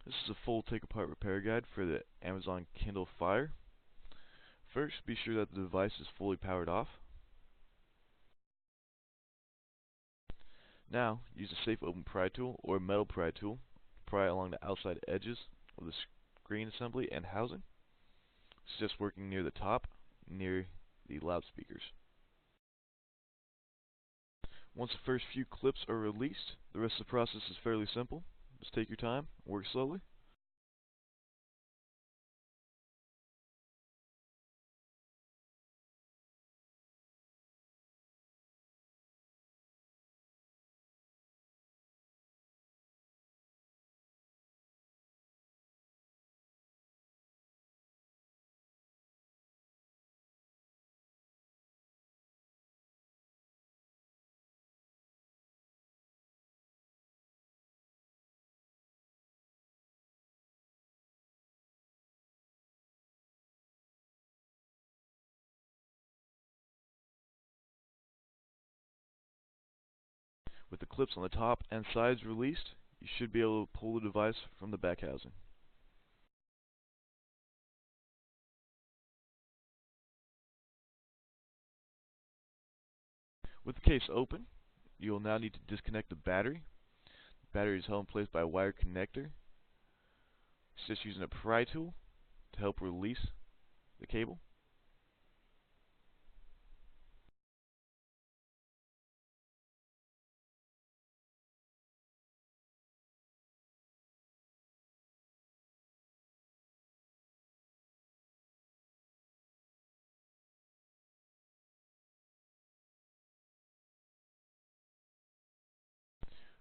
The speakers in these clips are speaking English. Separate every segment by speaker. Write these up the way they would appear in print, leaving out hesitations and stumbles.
Speaker 1: This is a full take-apart repair guide for the Amazon Kindle Fire. First, be sure that the device is fully powered off. Now, use a safe open pry tool or a metal pry tool to pry along the outside edges of the screen assembly and housing. It's just working near the top, near the loudspeakers. Once the first few clips are released, the rest of the process is fairly simple. Just take your time, work slowly. With the clips on the top and sides released, you should be able to pull the device from the back housing. With the case open, you will now need to disconnect the battery. The battery is held in place by a wire connector. It's just using a pry tool to help release the cable.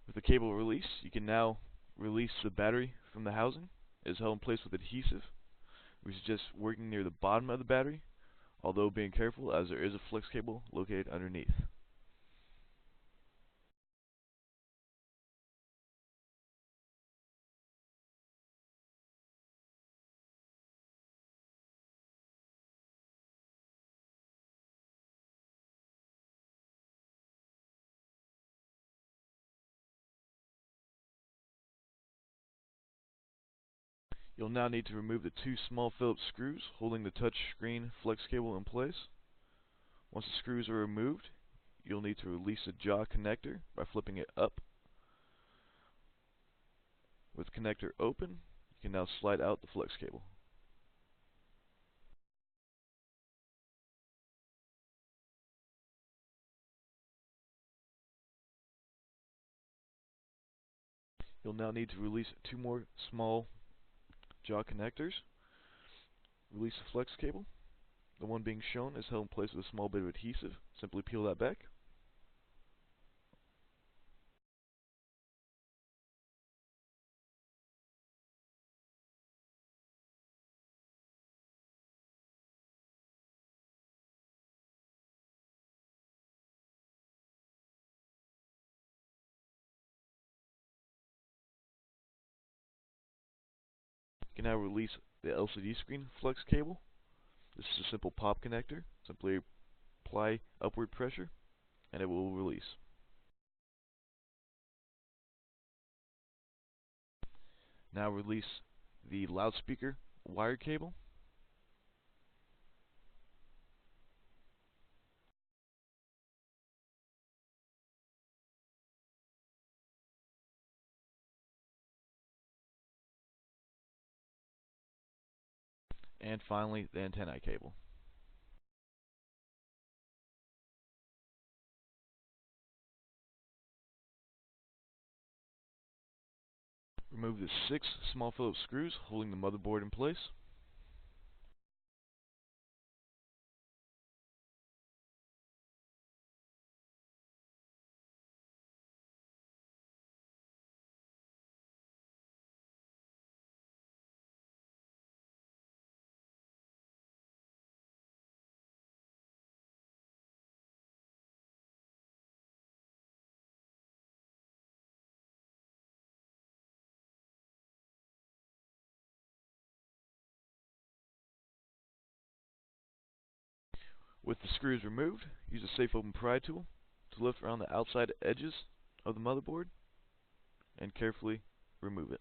Speaker 1: With the cable released, you can now release the battery from the housing. It is held in place with adhesive, which is just working near the bottom of the battery, although being careful as there is a flex cable located underneath. You'll now need to remove the two small Phillips screws holding the touch screen flex cable in place. Once the screws are removed, you'll need to release the jaw connector by flipping it up. With connector open, you can now slide out the flex cable. You'll now need to release two more small jaw connectors. Release the flex cable. The one being shown is held in place with a small bit of adhesive. Simply peel that back. You can now release the LCD screen flex cable. This is a simple pop connector. Simply apply upward pressure and it will release. Now release the loudspeaker wire cable. And finally, the antennae cable. Remove the 6 small Phillips screws holding the motherboard in place. With the screws removed, use a safe open pry tool to lift around the outside edges of the motherboard and carefully remove it.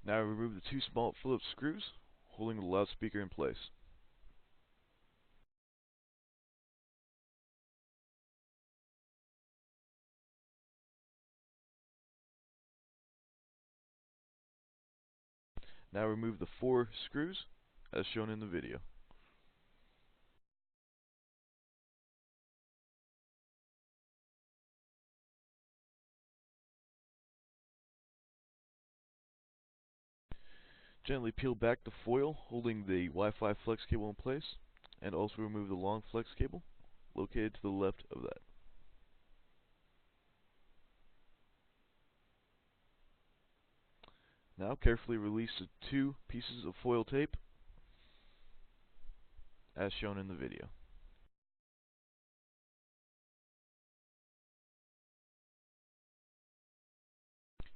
Speaker 1: Now remove the two small Phillips screws holding the loudspeaker in place. Now remove the 4 screws as shown in the video. Gently peel back the foil holding the Wi-Fi flex cable in place, and also remove the long flex cable located to the left of that. Now carefully release the 2 pieces of foil tape as shown in the video.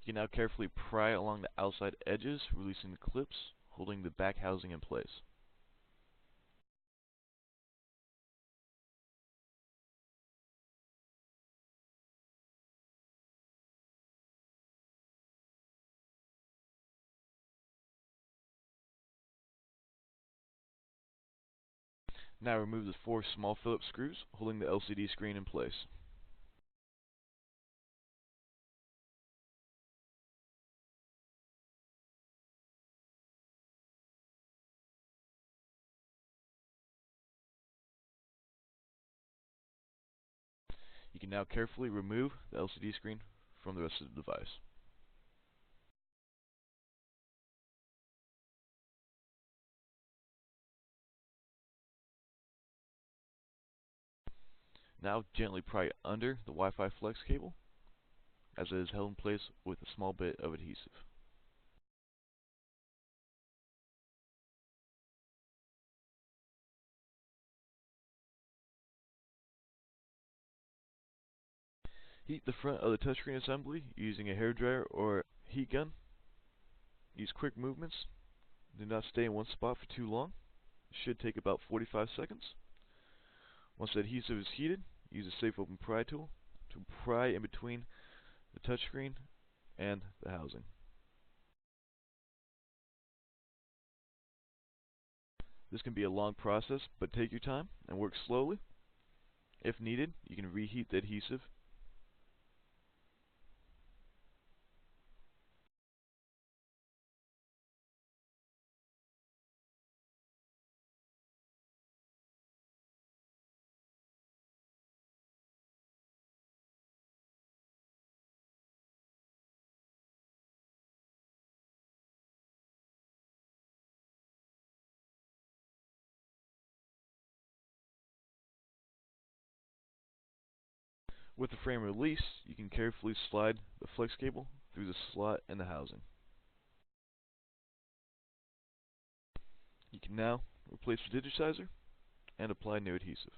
Speaker 1: You can now carefully pry along the outside edges, releasing the clips holding the back housing in place. Now remove the 4 small Phillips screws holding the LCD screen in place. You can now carefully remove the LCD screen from the rest of the device. Now gently pry under the Wi-Fi flex cable as it is held in place with a small bit of adhesive. Heat the front of the touchscreen assembly using a hairdryer or heat gun. Use quick movements. Do not stay in one spot for too long. It should take about 45 seconds. Once the adhesive is heated, use a safe open pry tool to pry in between the touchscreen and the housing. This can be a long process, but take your time and work slowly. If needed, you can reheat the adhesive. With the frame released, you can carefully slide the flex cable through the slot in the housing. You can now replace the digitizer and apply new adhesive.